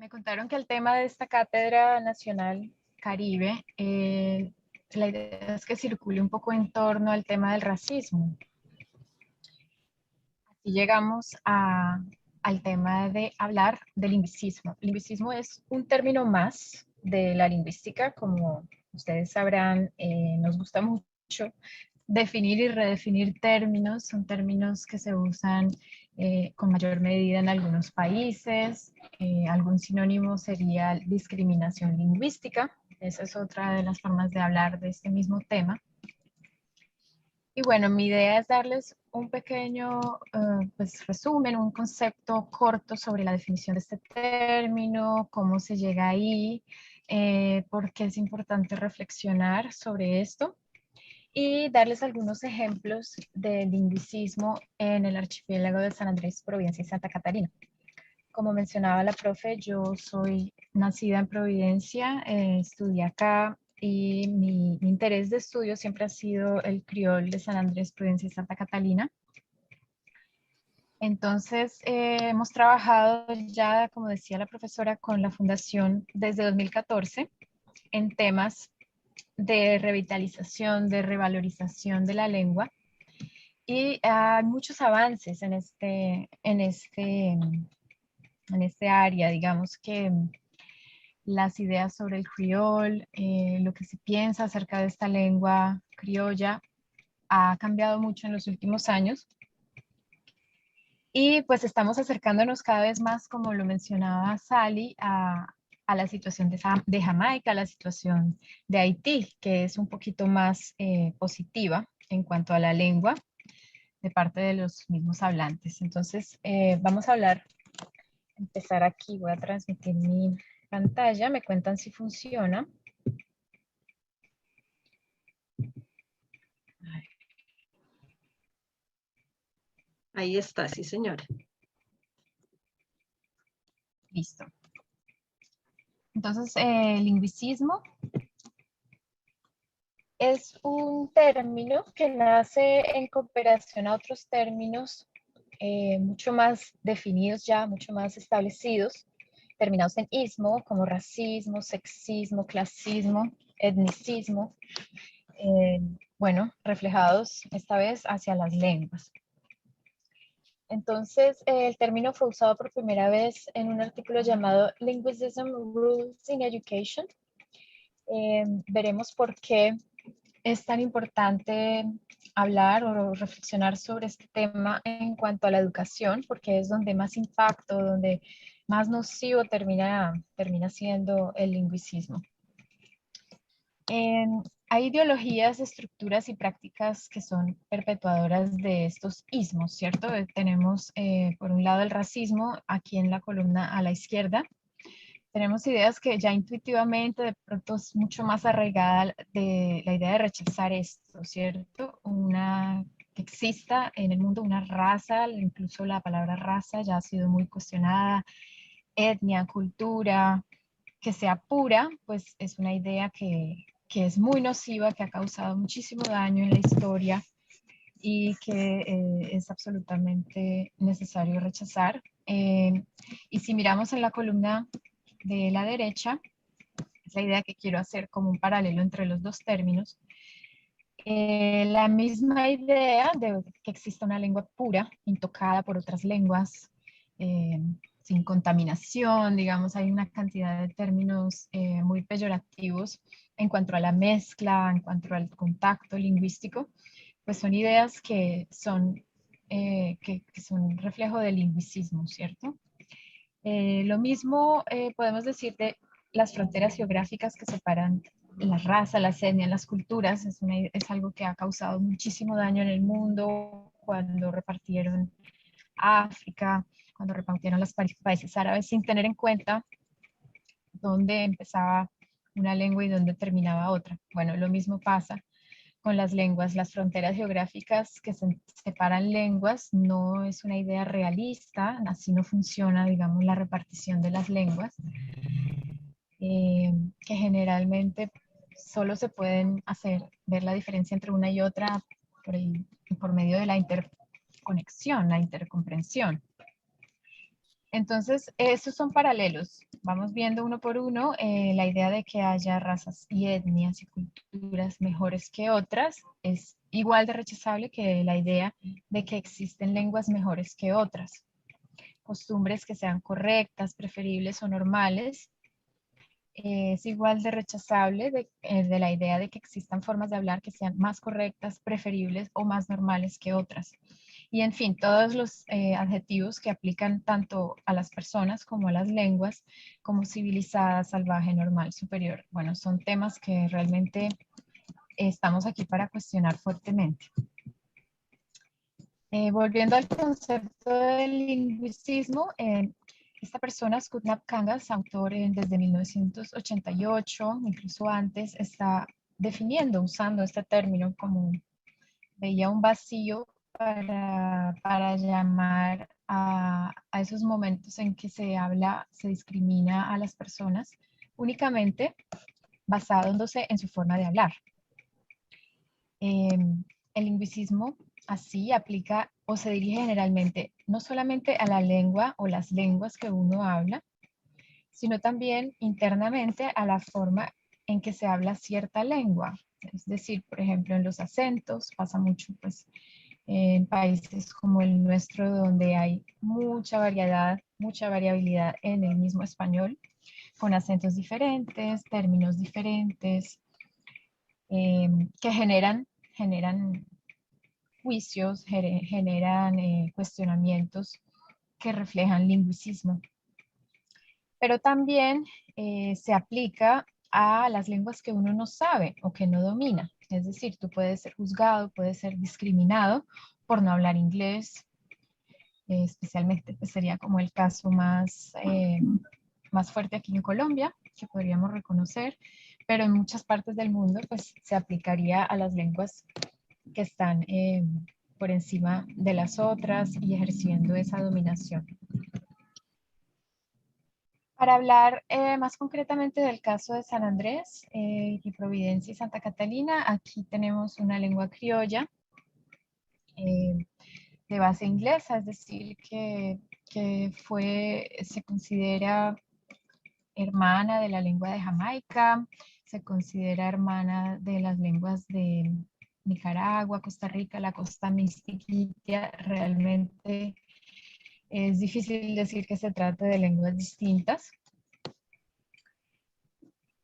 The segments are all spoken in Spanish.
Me contaron que el tema de esta cátedra nacional Caribe, la idea es que circule un poco en torno al tema del racismo. Y llegamos al tema de hablar del lingüicismo. El lingüicismo es un término más de la lingüística, como ustedes sabrán, nos gusta mucho definir y redefinir términos. Son términos que se usan con mayor medida en algunos países. Algún sinónimo sería discriminación lingüística. Esa es otra de las formas de hablar de este mismo tema. Y bueno, mi idea es darles un pequeño pues, resumen, un concepto corto sobre la definición de este término, cómo se llega ahí, por qué es importante reflexionar sobre esto y darles algunos ejemplos de lingüicismo en el archipiélago de San Andrés, Providencia y Santa Catarina. Como mencionaba la profe, yo soy nacida en Providencia, estudié acá y mi interés de estudio siempre ha sido el criol de San Andrés, Providencia y Santa Catalina. Entonces, hemos trabajado ya, como decía la profesora, con la Fundación desde 2014 en temas de revitalización, de revalorización de la lengua. Y hay muchos avances en este área, digamos que las ideas sobre el criol, lo que se piensa acerca de esta lengua criolla ha cambiado mucho en los últimos años. Y pues estamos acercándonos cada vez más, como lo mencionaba Sally, a la situación de Jamaica, a la situación de Haití, que es un poquito más positiva en cuanto a la lengua de parte de los mismos hablantes. Entonces, vamos a empezar aquí, voy a transmitir mi pantalla, me cuentan si funciona. Ahí está, sí, señora. Listo. Entonces, lingüicismo es un término que nace en cooperación a otros términos mucho más definidos ya, mucho más establecidos, terminados en ismo, como racismo, sexismo, clasismo, etnicismo, bueno, reflejados esta vez hacia las lenguas. Entonces, el término fue usado por primera vez en un artículo llamado Linguicism Rules in Education. Veremos por qué es tan importante hablar o reflexionar sobre este tema en cuanto a la educación, porque es donde más impacto, donde más nocivo termina siendo el lingüicismo. Hay ideologías, estructuras y prácticas que son perpetuadoras de estos ismos, ¿cierto? Tenemos por un lado el racismo, aquí en la columna a la izquierda. Tenemos ideas que ya intuitivamente de pronto es mucho más arraigada de la idea de rechazar esto, ¿cierto? Que exista en el mundo una raza, incluso la palabra raza ya ha sido muy cuestionada, etnia, cultura, que sea pura, pues es una idea que es muy nociva, que ha causado muchísimo daño en la historia y que es absolutamente necesario rechazar. Y si miramos en la columna de la derecha, es la idea que quiero hacer como un paralelo entre los dos términos, la misma idea de que exista una lengua pura, intocada por otras lenguas, sin contaminación, digamos, hay una cantidad de términos muy peyorativos en cuanto a la mezcla, en cuanto al contacto lingüístico, pues son ideas que son reflejo del lingüicismo, ¿cierto? Lo mismo podemos decir de las fronteras geográficas que separan la raza, las etnias, las culturas. Es algo que ha causado muchísimo daño en el mundo cuando repartieron África, cuando repartieron los países árabes sin tener en cuenta dónde empezaba una lengua y dónde terminaba otra. Bueno, lo mismo pasa con las lenguas. Las fronteras geográficas que separan lenguas no es una idea realista, así no funciona, digamos, la repartición de las lenguas, que generalmente solo se pueden ver la diferencia entre una y otra por medio de la interconexión, la intercomprensión. Entonces, estos son paralelos. Vamos viendo uno por uno la idea de que haya razas y etnias y culturas mejores que otras es igual de rechazable que la idea de que existen lenguas mejores que otras. Costumbres que sean correctas, preferibles o normales. Es igual de rechazable de la idea de que existan formas de hablar que sean más correctas, preferibles o más normales que otras. Y en fin, todos los adjetivos que aplican tanto a las personas como a las lenguas, como civilizada, salvaje, normal, superior. Bueno, son temas que realmente estamos aquí para cuestionar fuertemente. Volviendo al concepto del lingüicismo, esta persona, Skutnap Kangas, autor desde 1988, incluso antes, está definiendo, usando este término como veía un vacío para llamar a esos momentos en que se habla, se discrimina a las personas únicamente basándose en su forma de hablar. El lingüicismo así aplica o se dirige generalmente no solamente a la lengua o las lenguas que uno habla, sino también internamente a la forma en que se habla cierta lengua. Es decir, por ejemplo, en los acentos pasa mucho pues, en países como el nuestro, donde hay mucha variedad, mucha variabilidad en el mismo español, con acentos diferentes, términos diferentes, que generan juicios, generan cuestionamientos que reflejan lingüicismo. Pero también se aplica a las lenguas que uno no sabe o que no domina. Es decir, tú puedes ser juzgado, puedes ser discriminado por no hablar inglés, especialmente pues, sería como el caso más fuerte aquí en Colombia, que podríamos reconocer, pero en muchas partes del mundo pues se aplicaría a las lenguas que están por encima de las otras y ejerciendo esa dominación. Para hablar más concretamente del caso de San Andrés y Providencia y Santa Catalina, aquí tenemos una lengua criolla de base inglesa, es decir, que se considera hermana de la lengua de Jamaica, se considera hermana de las lenguas de Nicaragua, Costa Rica, la costa Mistiquilla. Realmente es difícil decir que se trate de lenguas distintas.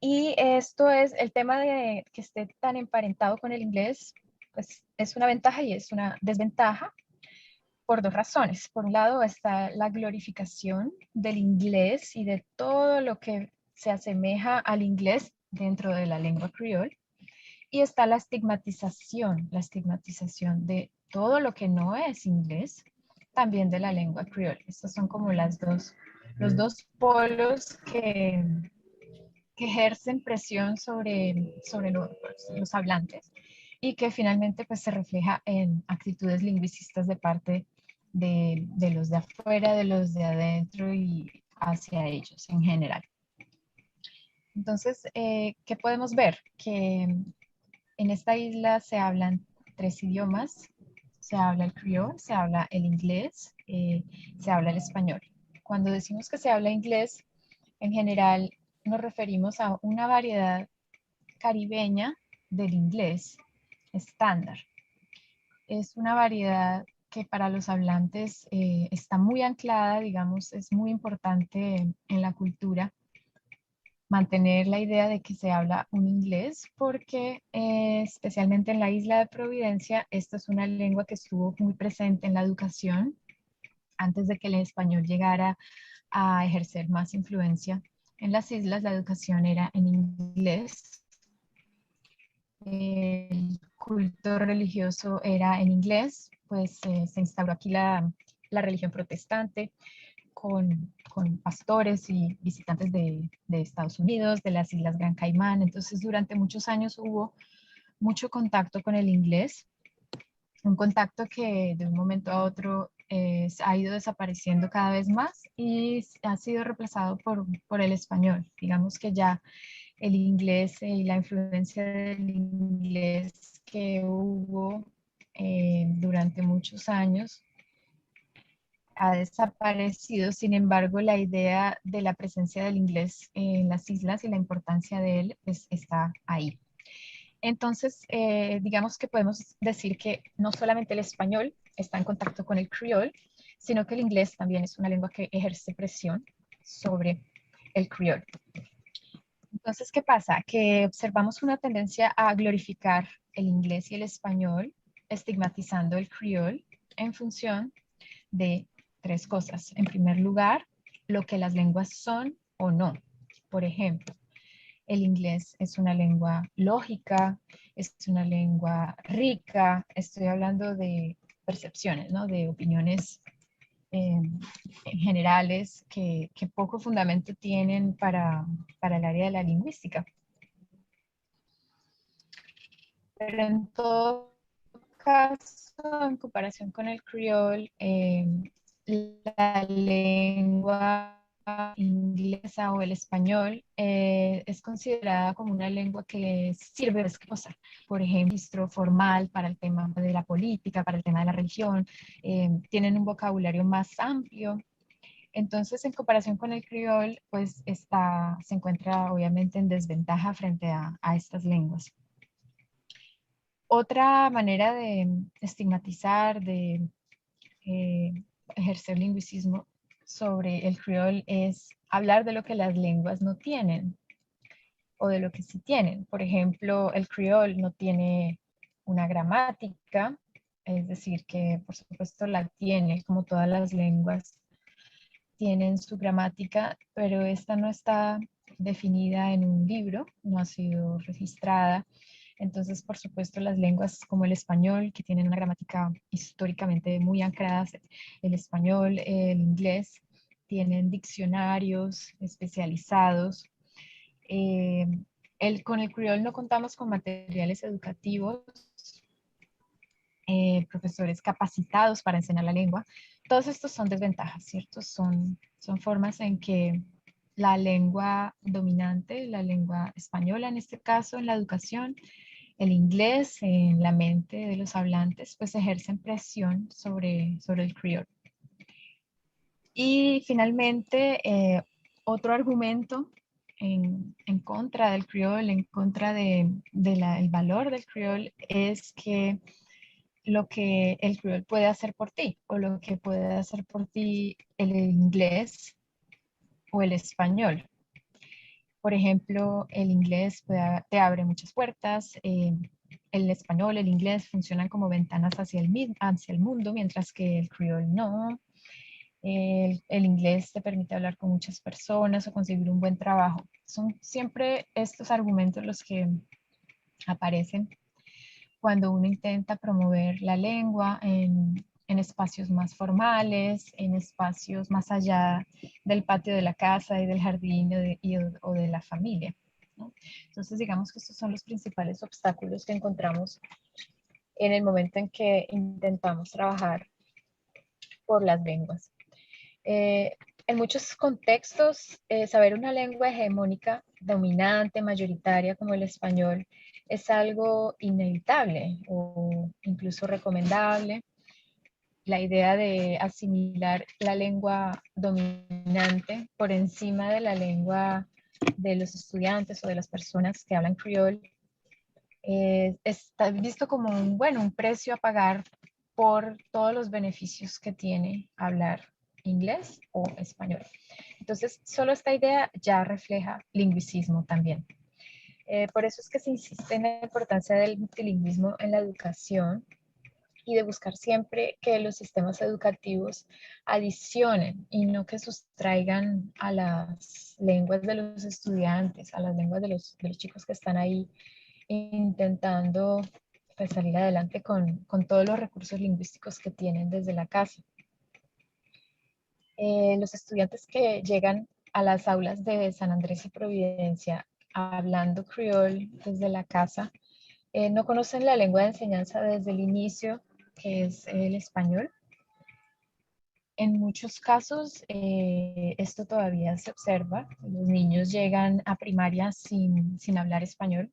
Y esto es el tema de que esté tan emparentado con el inglés, pues es una ventaja y es una desventaja por dos razones. Por un lado está la glorificación del inglés y de todo lo que se asemeja al inglés dentro de la lengua criol. Y está la estigmatización de todo lo que no es inglés, también de la lengua criol. Estos son como los dos polos que ejercen presión sobre los hablantes y que finalmente pues, se refleja en actitudes lingüicistas de parte de los de afuera, de los de adentro y hacia ellos en general. Entonces, ¿qué podemos ver? Que en esta isla se hablan 3 idiomas. Se habla el criol, se habla el inglés, se habla el español. Cuando decimos que se habla inglés, en general nos referimos a una variedad caribeña del inglés estándar. Es una variedad que para los hablantes está muy anclada, digamos, es muy importante en la cultura mantener la idea de que se habla un inglés porque especialmente en la isla de Providencia, esta es una lengua que estuvo muy presente en la educación antes de que el español llegara a ejercer más influencia. En las islas la educación era en inglés, el culto religioso era en inglés, pues se instauró aquí la religión protestante con pastores y visitantes de Estados Unidos, de las Islas Gran Caimán. Entonces, durante muchos años hubo mucho contacto con el inglés, un contacto que de un momento a otro ha ido desapareciendo cada vez más y ha sido reemplazado por el español. Digamos que ya el inglés y la influencia del inglés que hubo durante muchos años ha desaparecido. Sin embargo, la idea de la presencia del inglés en las islas y la importancia de él pues, está ahí. Entonces, digamos que podemos decir que no solamente el español está en contacto con el criol, sino que el inglés también es una lengua que ejerce presión sobre el criol. Entonces, ¿qué pasa? Que observamos una tendencia a glorificar el inglés y el español, estigmatizando el criol en función de tres cosas. En primer lugar, lo que las lenguas son o no. Por ejemplo, el inglés es una lengua lógica, es una lengua rica. Estoy hablando de percepciones, ¿no? De opiniones generales que poco fundamento tienen para el área de la lingüística. Pero en todo caso, en comparación con el criol, la lengua inglesa o el español es considerada como una lengua que sirve de cosa. Por ejemplo, registro formal para el tema de la política, para el tema de la religión, tienen un vocabulario más amplio. Entonces, en comparación con el criol, pues se encuentra obviamente en desventaja frente a estas lenguas. Otra manera de estigmatizar, de ejercer lingüicismo sobre el criol es hablar de lo que las lenguas no tienen o de lo que sí tienen. Por ejemplo, el criol no tiene una gramática, es decir, que por supuesto la tiene, como todas las lenguas tienen su gramática, pero esta no está definida en un libro, no ha sido registrada. Entonces, por supuesto, las lenguas como el español, que tienen una gramática históricamente muy anclada, el español, el inglés, tienen diccionarios especializados. Con el criol no contamos con materiales educativos, profesores capacitados para enseñar la lengua. Todos estos son desventajas, ¿cierto? Son formas en que la lengua dominante, la lengua española en este caso, en la educación, el inglés en la mente de los hablantes, pues ejercen presión sobre el criol. Y finalmente, otro argumento en contra del criol, en contra del valor del criol, es que lo que el criol puede hacer por ti o lo que puede hacer por ti el inglés o el español. Por ejemplo, el inglés te abre muchas puertas, el español, el inglés funcionan como ventanas hacia el mundo, mientras que el criol no. El inglés te permite hablar con muchas personas o conseguir un buen trabajo. Son siempre estos argumentos los que aparecen cuando uno intenta promover la lengua en espacios más formales, en espacios más allá del patio de la casa y del jardín o de la familia, ¿no? Entonces, digamos que estos son los principales obstáculos que encontramos en el momento en que intentamos trabajar por las lenguas. En muchos contextos, saber una lengua hegemónica, dominante, mayoritaria como el español, es algo inevitable o incluso recomendable. La idea de asimilar la lengua dominante por encima de la lengua de los estudiantes o de las personas que hablan criol está visto como un precio a pagar por todos los beneficios que tiene hablar inglés o español. Entonces, solo esta idea ya refleja lingüicismo también. Por eso es que se insiste en la importancia del multilingüismo en la educación y de buscar siempre que los sistemas educativos adicionen y no que sustraigan a las lenguas de los estudiantes, a las lenguas de los chicos que están ahí intentando pues, salir adelante con todos los recursos lingüísticos que tienen desde la casa. Los estudiantes que llegan a las aulas de San Andrés y Providencia hablando criol desde la casa, no conocen la lengua de enseñanza desde el inicio, que es el español. En muchos casos, esto todavía se observa. Los niños llegan a primaria sin hablar español.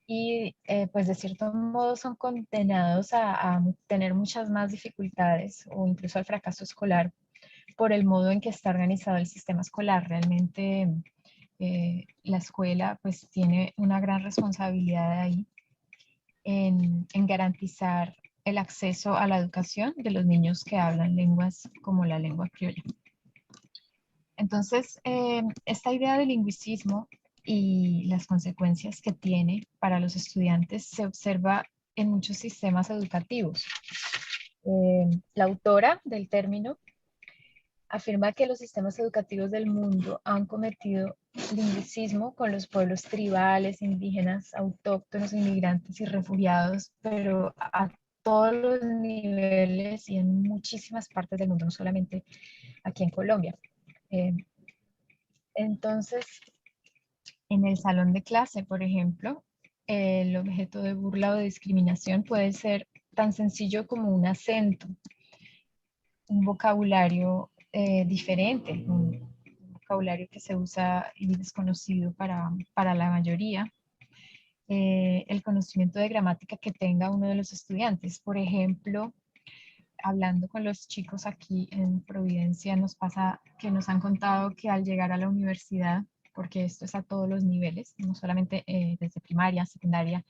y pues de cierto modo son condenados a tener muchas más dificultades o incluso al fracaso escolar por el modo en que está organizado el sistema escolar. Realmente la escuela pues tiene una gran responsabilidad ahí en garantizar el acceso a la educación de los niños que hablan lenguas como la lengua criolla. Entonces, esta idea del lingüicismo y las consecuencias que tiene para los estudiantes se observa en muchos sistemas educativos. La autora del término afirma que los sistemas educativos del mundo han cometido lingüicismo con los pueblos tribales, indígenas, autóctonos, inmigrantes y refugiados, pero a todos los niveles y en muchísimas partes del mundo, no solamente aquí en Colombia. Entonces, en el salón de clase, por ejemplo, el objeto de burla o de discriminación puede ser tan sencillo como un acento, un vocabulario diferente, un vocabulario que se usa y desconocido para la mayoría, el conocimiento de gramática que tenga uno de los estudiantes. Por ejemplo, hablando con los chicos aquí en Providencia, nos pasa que nos han contado que al llegar a la universidad, porque esto es a todos los niveles, no solamente desde primaria, secundaria,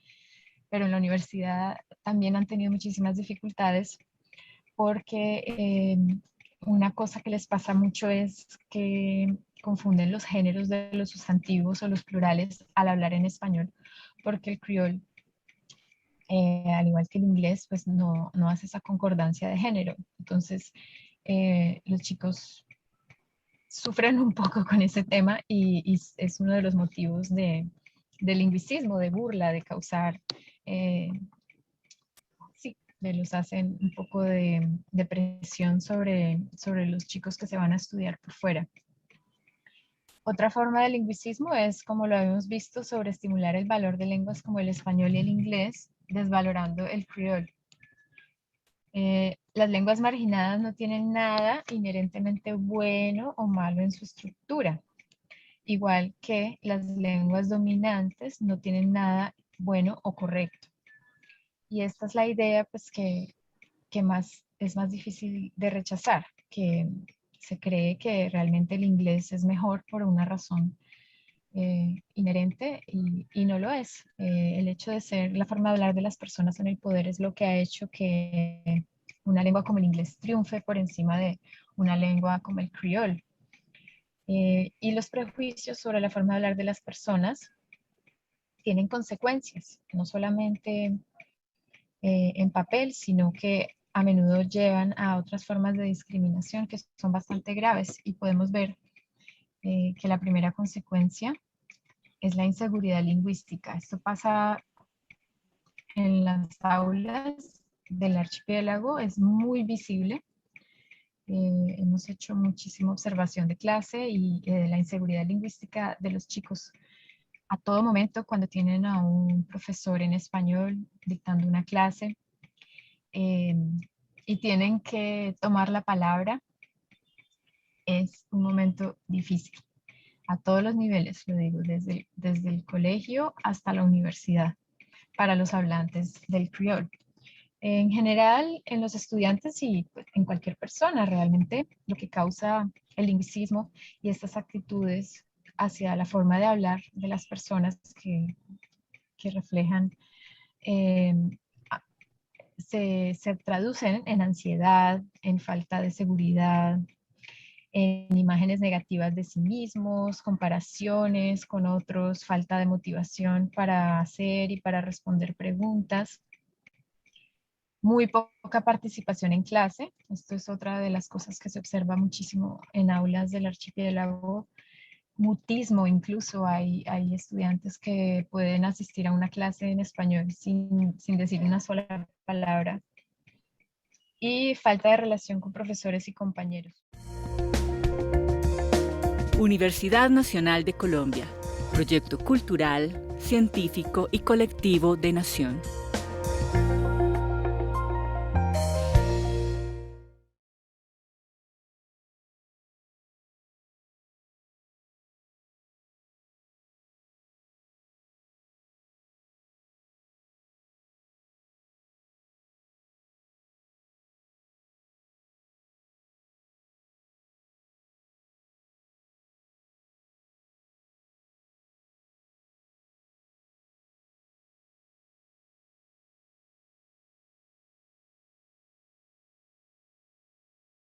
pero en la universidad también han tenido muchísimas dificultades porque una cosa que les pasa mucho es que confunden los géneros de los sustantivos o los plurales al hablar en español, porque el criol, al igual que el inglés, pues no hace esa concordancia de género. Entonces, los chicos sufren un poco con ese tema y es uno de los motivos de lingüicismo, de burla, de causar, sí, los hacen un poco de presión sobre los chicos que se van a estudiar por fuera. Otra forma de lingüicismo es, como lo hemos visto, sobreestimular el valor de lenguas como el español y el inglés, desvalorando el criol. Las lenguas marginadas no tienen nada inherentemente bueno o malo en su estructura, igual que las lenguas dominantes no tienen nada bueno o correcto. Y esta es la idea pues, que es más difícil de rechazar, que se cree que realmente el inglés es mejor por una razón inherente y no lo es. El hecho de ser la forma de hablar de las personas en el poder es lo que ha hecho que una lengua como el inglés triunfe por encima de una lengua como el criol. Y los prejuicios sobre la forma de hablar de las personas tienen consecuencias, no solamente en papel, sino que a menudo llevan a otras formas de discriminación que son bastante graves y podemos ver que la primera consecuencia es la inseguridad lingüística. Esto pasa en las aulas del archipiélago, es muy visible. Hemos hecho muchísima observación de clase y la inseguridad lingüística de los chicos a todo momento cuando tienen a un profesor en español dictando una clase y tienen que tomar la palabra, es un momento difícil. A todos los niveles, lo digo, desde el colegio hasta la universidad, para los hablantes del criol. En general, en los estudiantes y pues, en cualquier persona, realmente lo que causa el lingüicismo y estas actitudes hacia la forma de hablar de las personas que reflejan, se traducen en ansiedad, en falta de seguridad, en imágenes negativas de sí mismos, comparaciones con otros, falta de motivación para hacer y para responder preguntas, muy poca participación en clase. Esto es otra de las cosas que se observa muchísimo en aulas del archipiélago. Mutismo, incluso hay estudiantes que pueden asistir a una clase en español sin decir una sola palabra. Y falta de relación con profesores y compañeros. Universidad Nacional de Colombia, proyecto cultural, científico y colectivo de nación.